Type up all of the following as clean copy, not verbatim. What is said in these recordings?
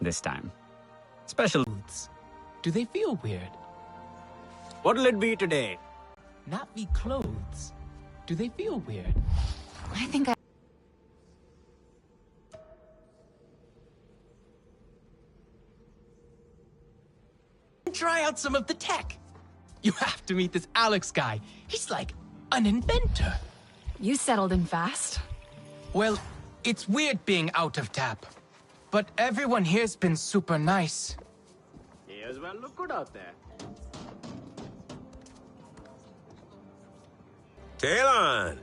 this time. Special. Do they feel weird? What'll it be today? Not the clothes. Do they feel weird? I think I... Try out some of the tech. You have to meet this Alex guy. He's like an inventor. You settled in fast. Well, it's weird being out of tap. But everyone here's been super nice. May as well look good out there. Talon!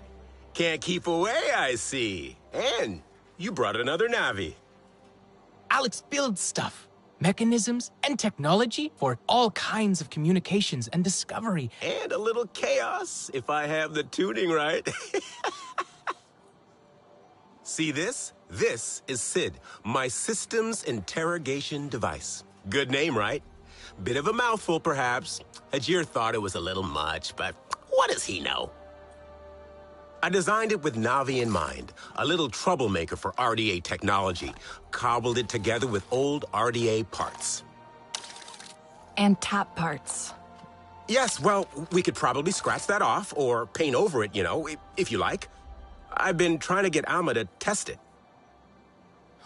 Can't keep away, I see. And you brought another Navi. Alex builds stuff. Mechanisms and technology for all kinds of communications and discovery. And a little chaos, if I have the tuning right. See this? This is SID, my Systems Interrogation Device. Good name, right? Bit of a mouthful, perhaps. Ajir thought it was a little much, but what does he know? I designed it with Navi in mind, a little troublemaker for RDA technology. Cobbled it together with old RDA parts. And tap parts. Yes, well, we could probably scratch that off or paint over it, you know, if you like. I've been trying to get Alma to test it.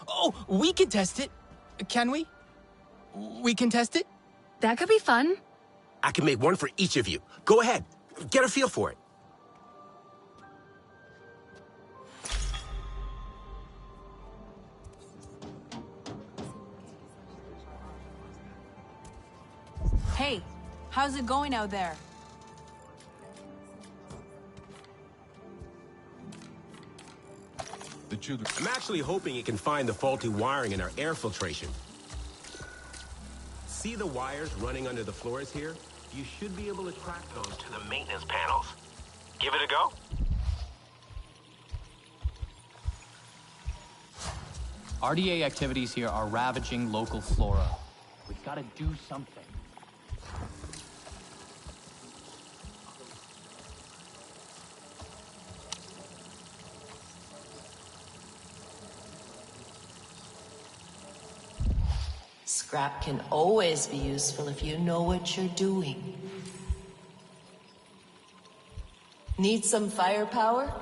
Oh, we can test it. Can we? We can test it? That could be fun. I can make one for each of you. Go ahead, get a feel for it. Hey, how's it going out there? The children. I'm actually hoping it can find the faulty wiring in our air filtration. See the wires running under the floors here? You should be able to track those to the maintenance panels. Give it a go. RDA activities here are ravaging local flora. We've got to do something. Scrap can always be useful if you know what you're doing. Need some firepower?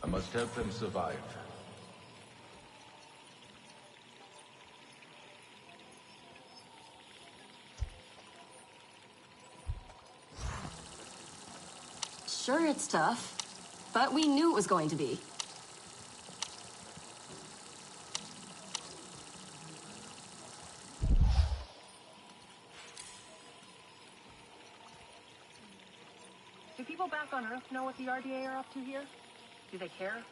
I must help them survive. Sure, it's tough, but we knew it was going to be. Do people back on Earth know what the RDA are up to here? Do they care?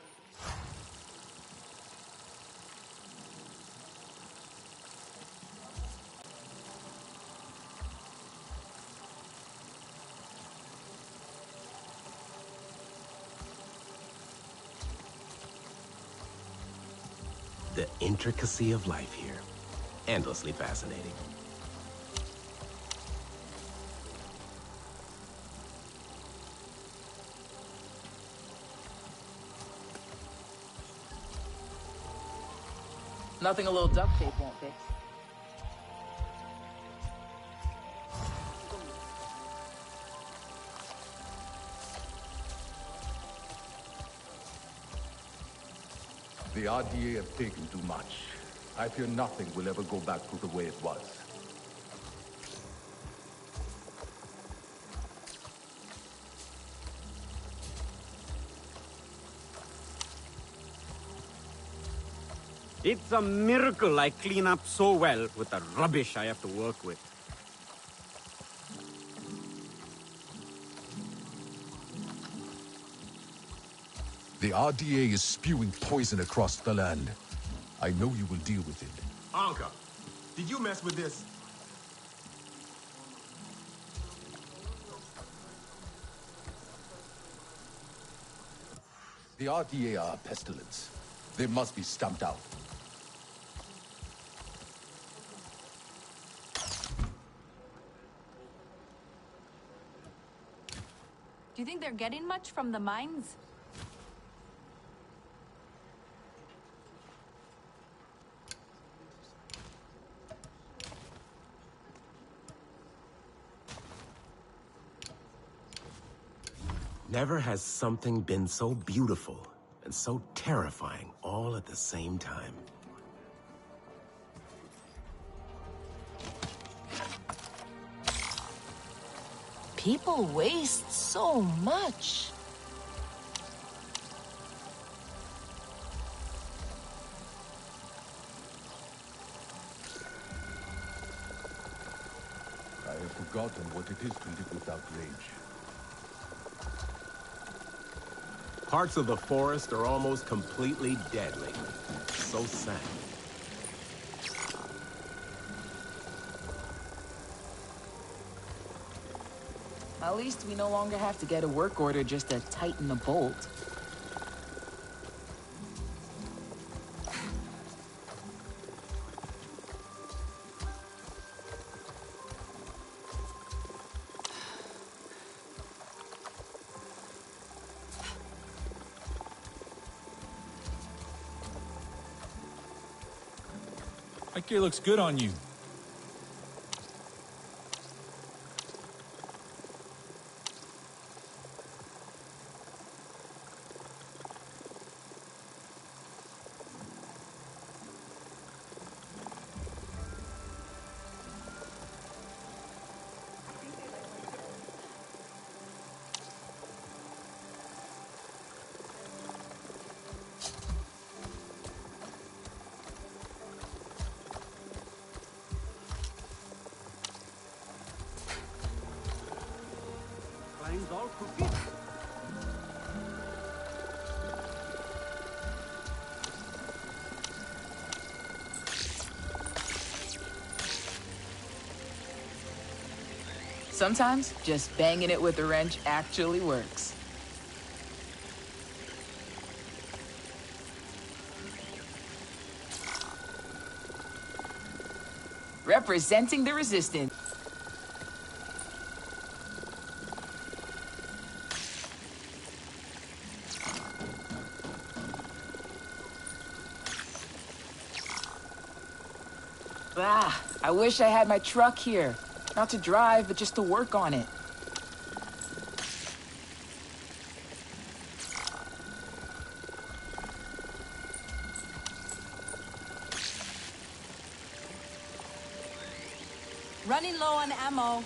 The intricacy of life here. Endlessly fascinating. Nothing a little duct tape won't fix. The RDA have taken too much. I fear nothing will ever go back to the way it was. It's a miracle I clean up so well with the rubbish I have to work with. The RDA is spewing poison across the land. I know you will deal with it. Anka, did you mess with this? The RDA are a pestilence. They must be stamped out. Do you think they're getting much from the mines? Never has something been so beautiful and so terrifying all at the same time. People waste so much. I have forgotten what it is to live without rage. Parts of the forest are almost completely dead lately. So sad. At least we no longer have to get a work order just to tighten the bolt. That gear looks good on you. Climbs all cookies. Sometimes, just banging it with a wrench actually works. Representing the resistance. Ah, I wish I had my truck here. Not to drive, but just to work on it. Running low on ammo.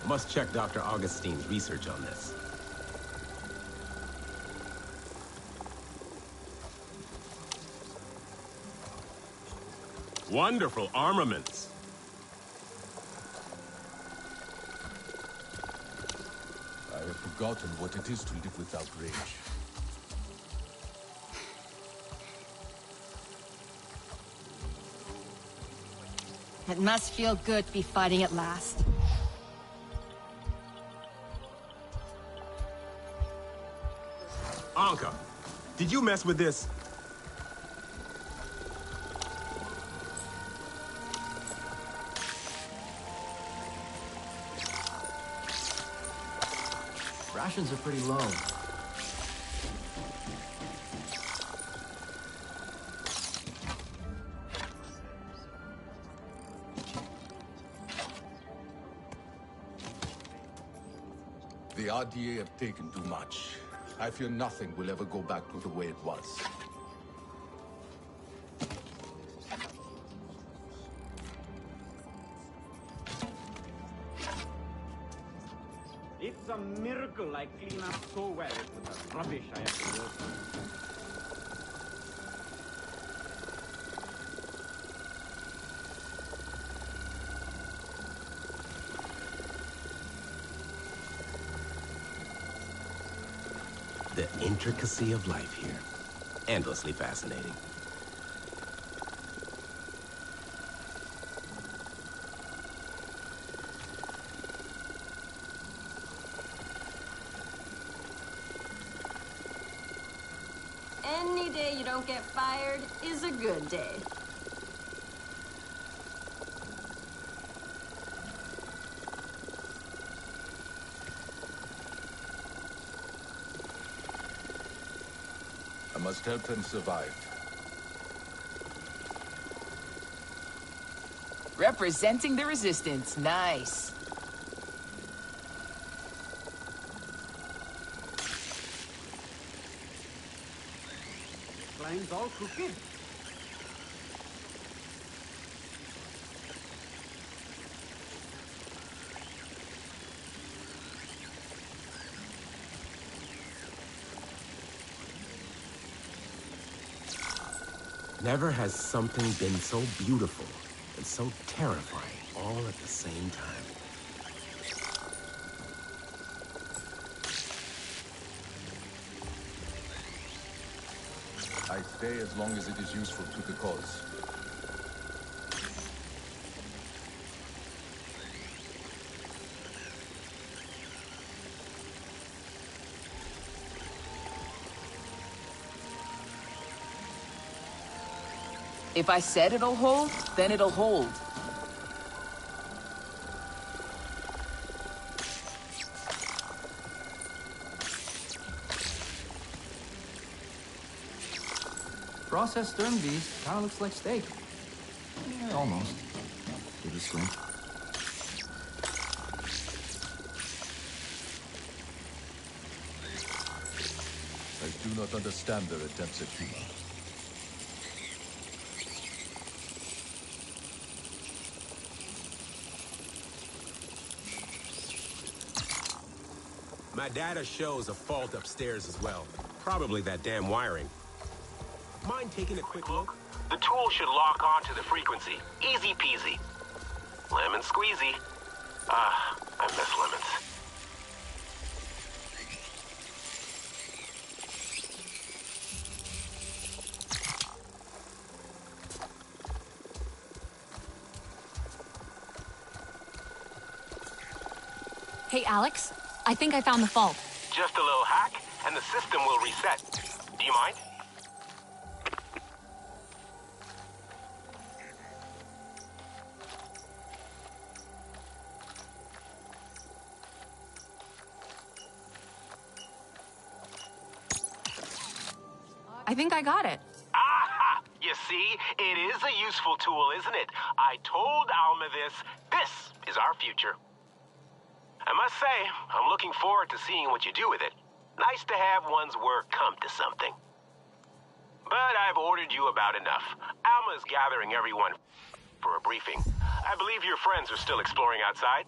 Must check Dr. Augustine's research on this. Wonderful armaments. I have forgotten what it is to live without rage. It must feel good to be fighting at last. Anka, did you mess with this? Rations are pretty low. The RDA have taken too much. I fear nothing will ever go back to the way it was. It's a miracle I clean up so well with the rubbish I have to work with. The intricacy of life here. Endlessly fascinating. day you don't get fired is a good day. I must help them survive. Representing the resistance. Nice. Climb's all crooked. Never has something been so beautiful and so terrifying all at the same time. I stay as long as it is useful to the cause. If I said it'll hold, then it'll hold. Processed stern beef kind of looks like steak. Yeah, almost. Give it a squint. I do not understand their attempts at humor. My data shows a fault upstairs as well. Probably that damn wiring. Mind taking a quick look? The tool should lock onto the frequency. Easy peasy. Lemon squeezy. Ah, I miss lemons. Hey, Alex. I think I found the fault. Just a little hack, and the system will reset. Do you mind? I think I got it. Aha! You see, it is a useful tool, isn't it? I told Alma this. This is our future. I must say, I'm looking forward to seeing what you do with it. Nice to have one's work come to something. But I've ordered you about enough. Alma's gathering everyone for a briefing. I believe your friends are still exploring outside.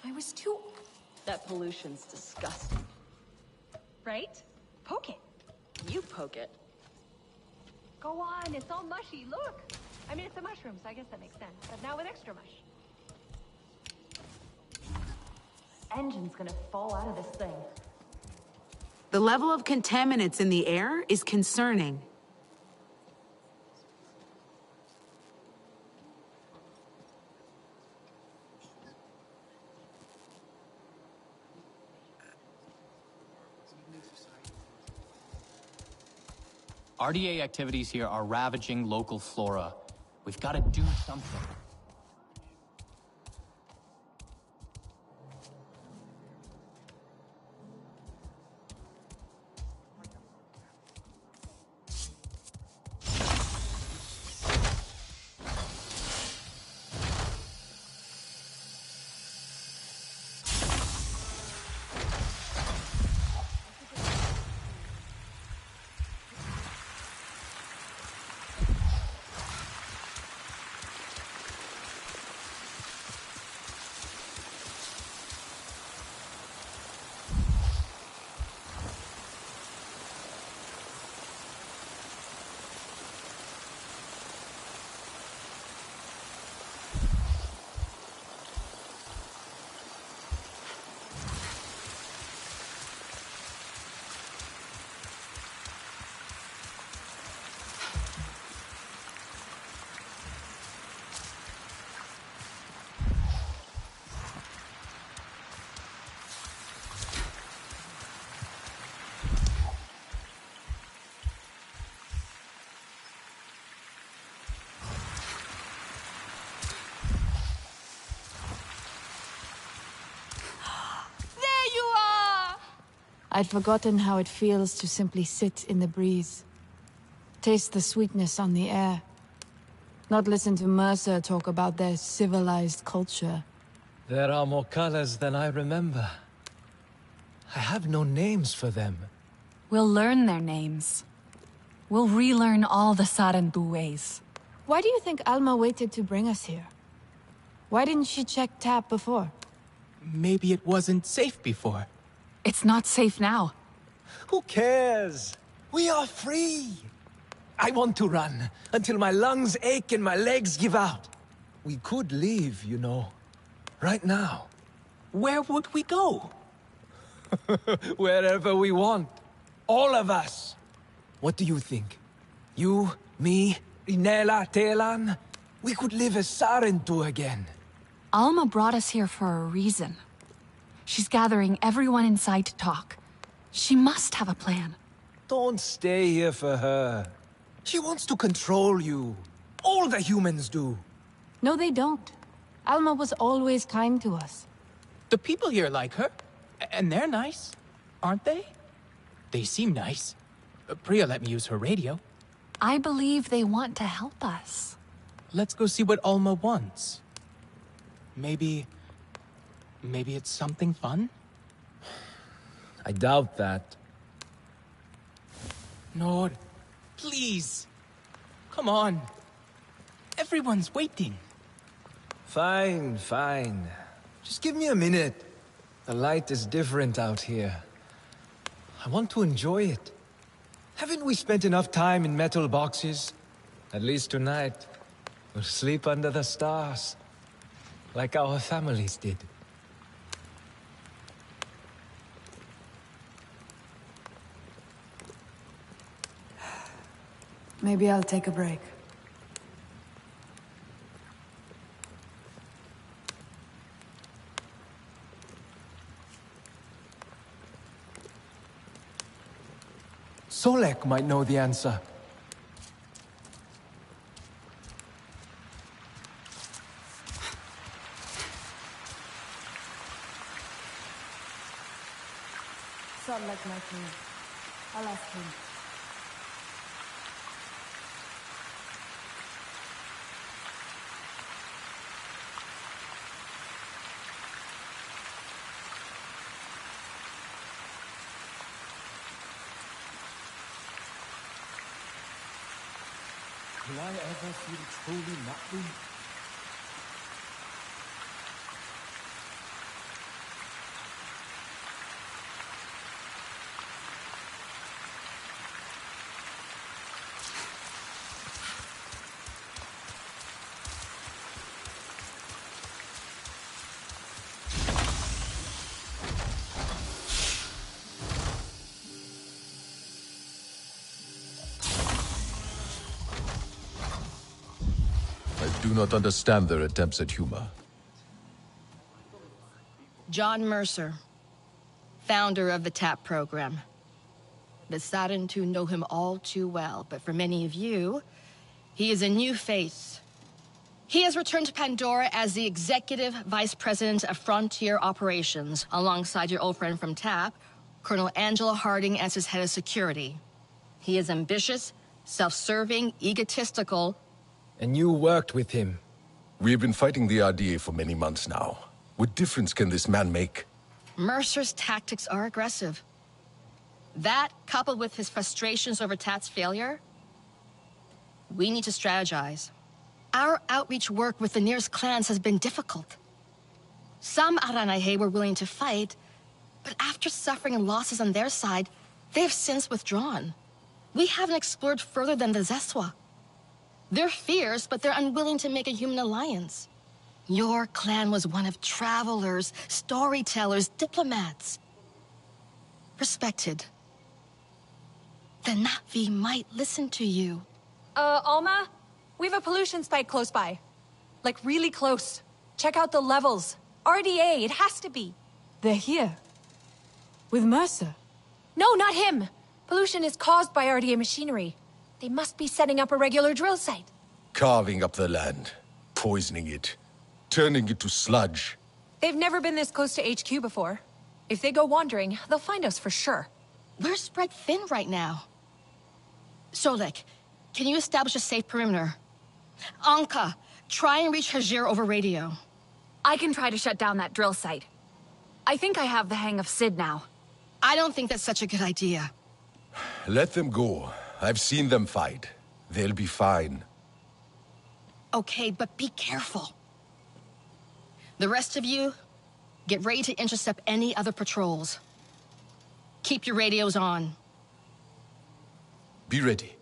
I was too... That pollution's disgusting. Right? Poke it. You poke it. Go on, it's all mushy, look! I mean, it's the mushrooms, I guess that makes sense. But now with extra mush. Engine's gonna fall out of this thing. The level of contaminants in the air is concerning. RDA activities here are ravaging local flora. We've got to do something. I'd forgotten how it feels to simply sit in the breeze. Taste the sweetness on the air. Not listen to Mercer talk about their civilized culture. There are more colors than I remember. I have no names for them. We'll learn their names. We'll relearn all the Sarentu ways. Why do you think Alma waited to bring us here? Why didn't she check TAP before? Maybe it wasn't safe before. It's not safe now. Who cares? We are free. I want to run until my lungs ache and my legs give out. We could leave, you know. Right now. Where would we go? Wherever we want. All of us. What do you think? You, me, Inela, Telan? We could live as Sarentu again. Alma brought us here for a reason. She's gathering everyone inside to talk. She must have a plan. Don't stay here for her. She wants to control you. All the humans do. No, they don't. Alma was always kind to us. The people here like her. And they're nice, aren't they? They seem nice. Priya let me use her radio. I believe they want to help us. Let's go see what Alma wants. Maybe it's something fun? I doubt that. Nor, please. Come on. Everyone's waiting. Fine, fine. Just give me a minute. The light is different out here. I want to enjoy it. Haven't we spent enough time in metal boxes? At least tonight, we'll sleep under the stars. Like our families did. Maybe I'll take a break. Solek might know the answer. Solek might know. I'll ask him. Will I ever feel truly lucky? I do not understand their attempts at humor. John Mercer, founder of the TAP program. The Sarentu know him all too well, but for many of you, he is a new face. He has returned to Pandora as the Executive Vice President of Frontier Operations, alongside your old friend from TAP, Colonel Angela Harding, as his head of security. He is ambitious, self-serving, egotistical. And you worked with him. We've been fighting the RDA for many months now. What difference can this man make? Mercer's tactics are aggressive. That, coupled with his frustrations over TAT's failure, we need to strategize. Our outreach work with the nearest clans has been difficult. Some Aranahe were willing to fight, but after suffering losses on their side, they have since withdrawn. We haven't explored further than the Zeswa. They're fierce, but they're unwilling to make a human alliance. Your clan was one of travelers, storytellers, diplomats. Respected. The Na'vi might listen to you. Alma? We have a pollution spike close by. Like, really close. Check out the levels. RDA, it has to be. They're here. With Mercer. No, not him. Pollution is caused by RDA machinery. They must be setting up a regular drill site. Carving up the land, poisoning it, turning it to sludge. They've never been this close to HQ before. If they go wandering, they'll find us for sure. We're spread thin right now. Solek, can you establish a safe perimeter? Anka, try and reach Hajir over radio. I can try to shut down that drill site. I think I have the hang of Sid now. I don't think that's such a good idea. Let them go. I've seen them fight. They'll be fine. Okay, but be careful. The rest of you, get ready to intercept any other patrols. Keep your radios on. Be ready.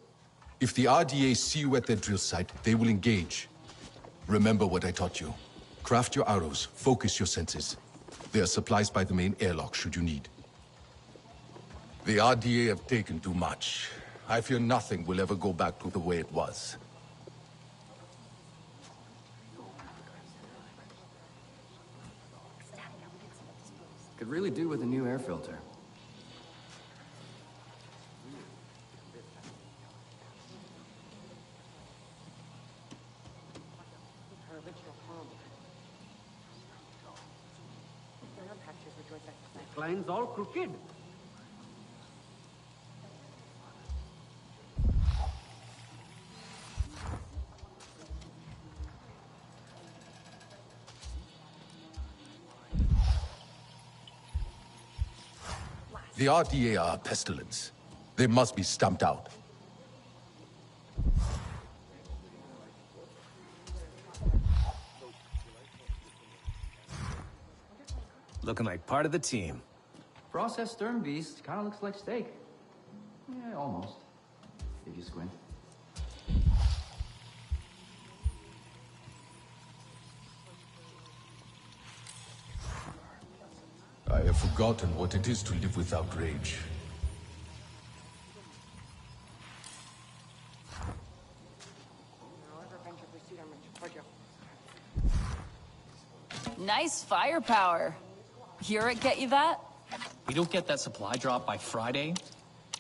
If the RDA see you at their drill site, they will engage. Remember what I taught you. Craft your arrows, focus your senses. There are supplies by the main airlock should you need. The RDA have taken too much. I fear nothing will ever go back to the way it was. Could really do with a new air filter. Client's all crooked. The RDA are a pestilence. They must be stamped out. Looking like part of the team. Processed stern beast kind of looks like steak. Yeah, almost. If you squint. I have forgotten what it is to live without rage. Nice firepower. Hewitt get you that? We don't get that supply drop by Friday,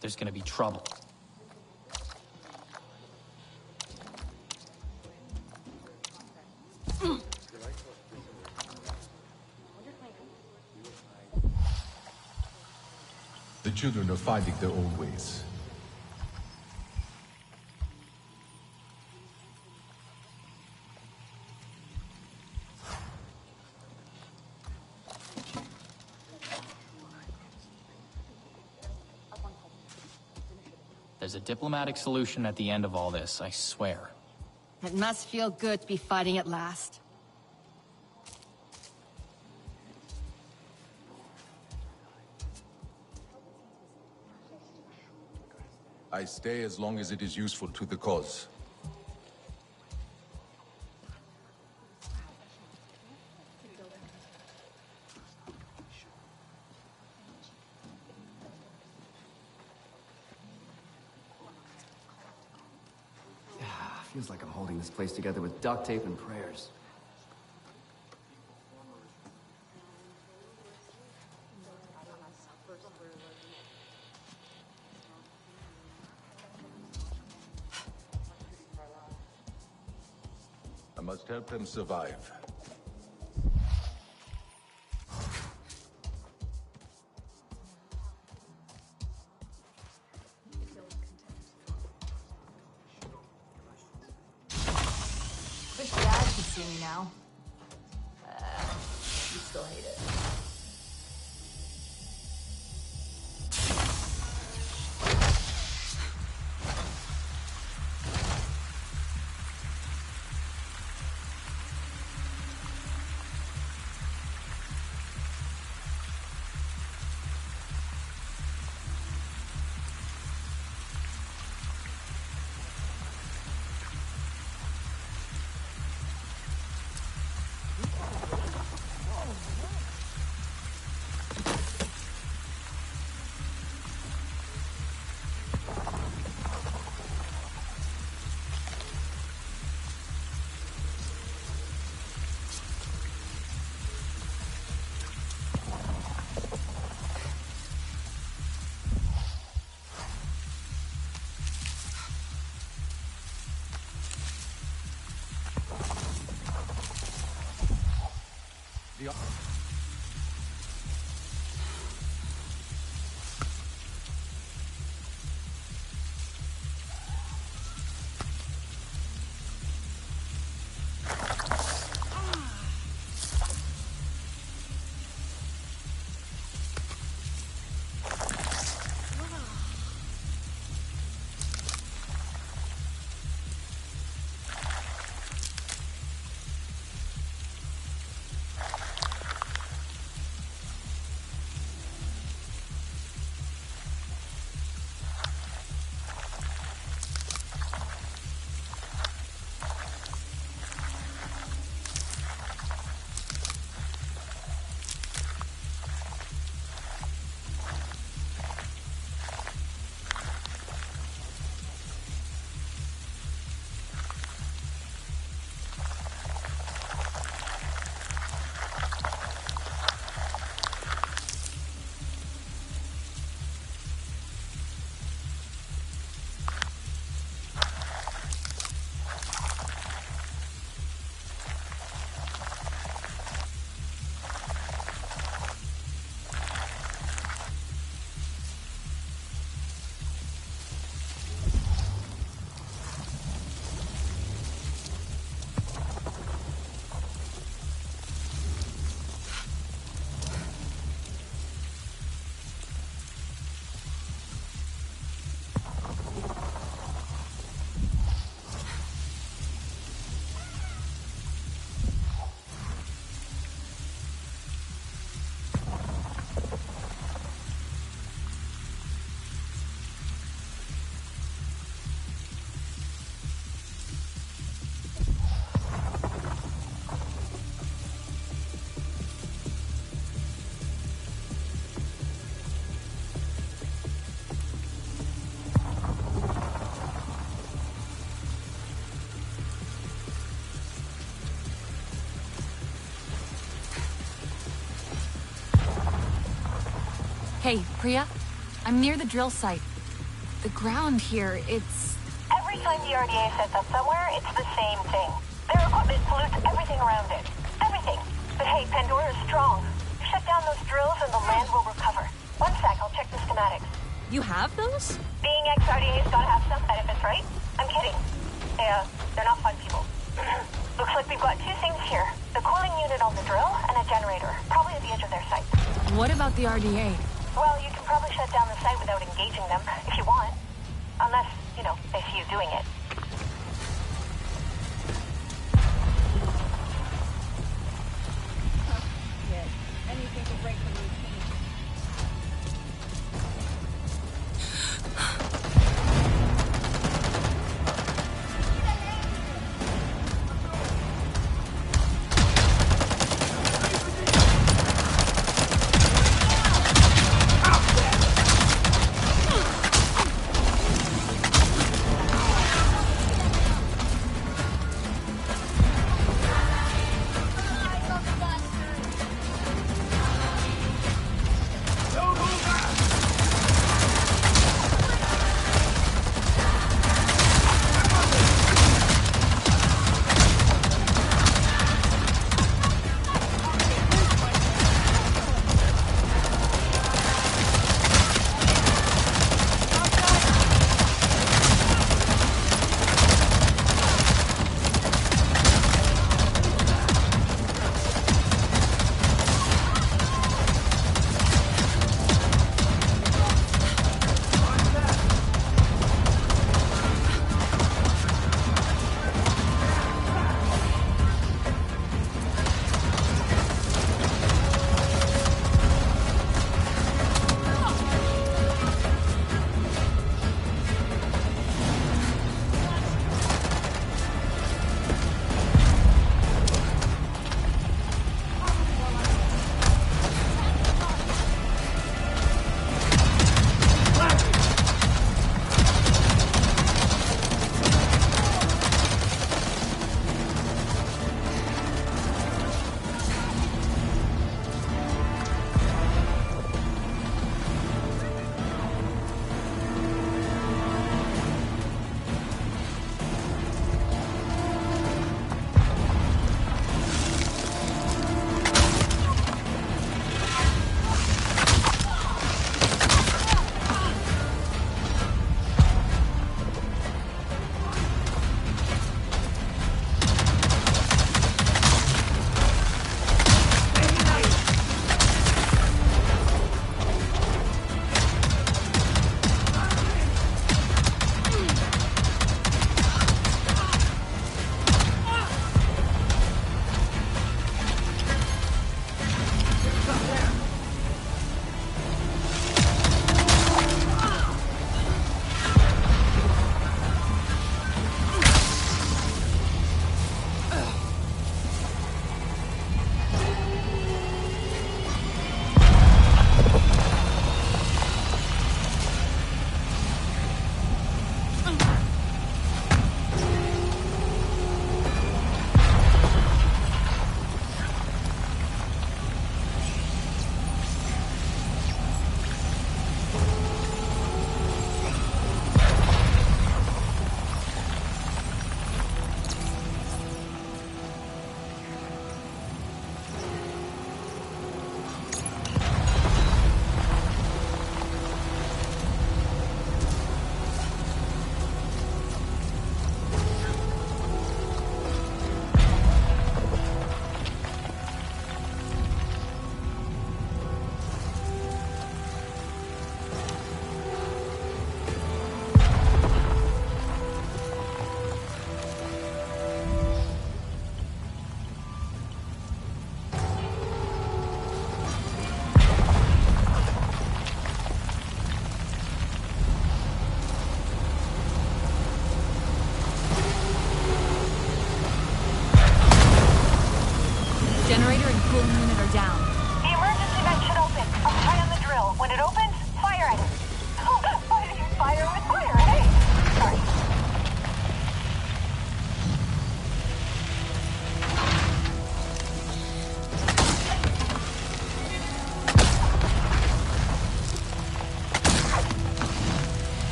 there's gonna be trouble. The children are finding their own ways. There's a diplomatic solution at the end of all this, I swear. It must feel good to be fighting at last. I stay as long as it is useful to the cause. Feels like I'm holding this place together with duct tape and prayers. I must help them survive. Wish Dad could see me now. You still hate it. Hey, Priya. I'm near the drill site. The ground here, it's... Every time the RDA sets up somewhere, it's the same thing. Their equipment pollutes everything around it. Everything. But hey, Pandora's strong. Shut down those drills and the land will recover. One sec, I'll check the schematics. You have those? Being ex-RDA's gotta have some benefits, right? I'm kidding. They're not fun people. Looks like we've got two things here. The cooling unit on the drill and a generator, probably at the edge of their site. What about the RDA? Well, you can probably shut down the site without engaging them, if you want. Unless, you know, they see you doing it. Anything to break the routine.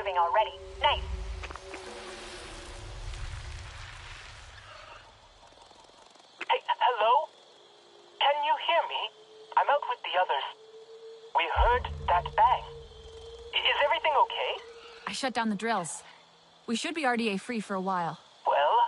moving already. Nice. Hey, hello? Can you hear me? I'm out with the others. We heard that bang. Is everything okay? I shut down the drills. We should be RDA free for a while.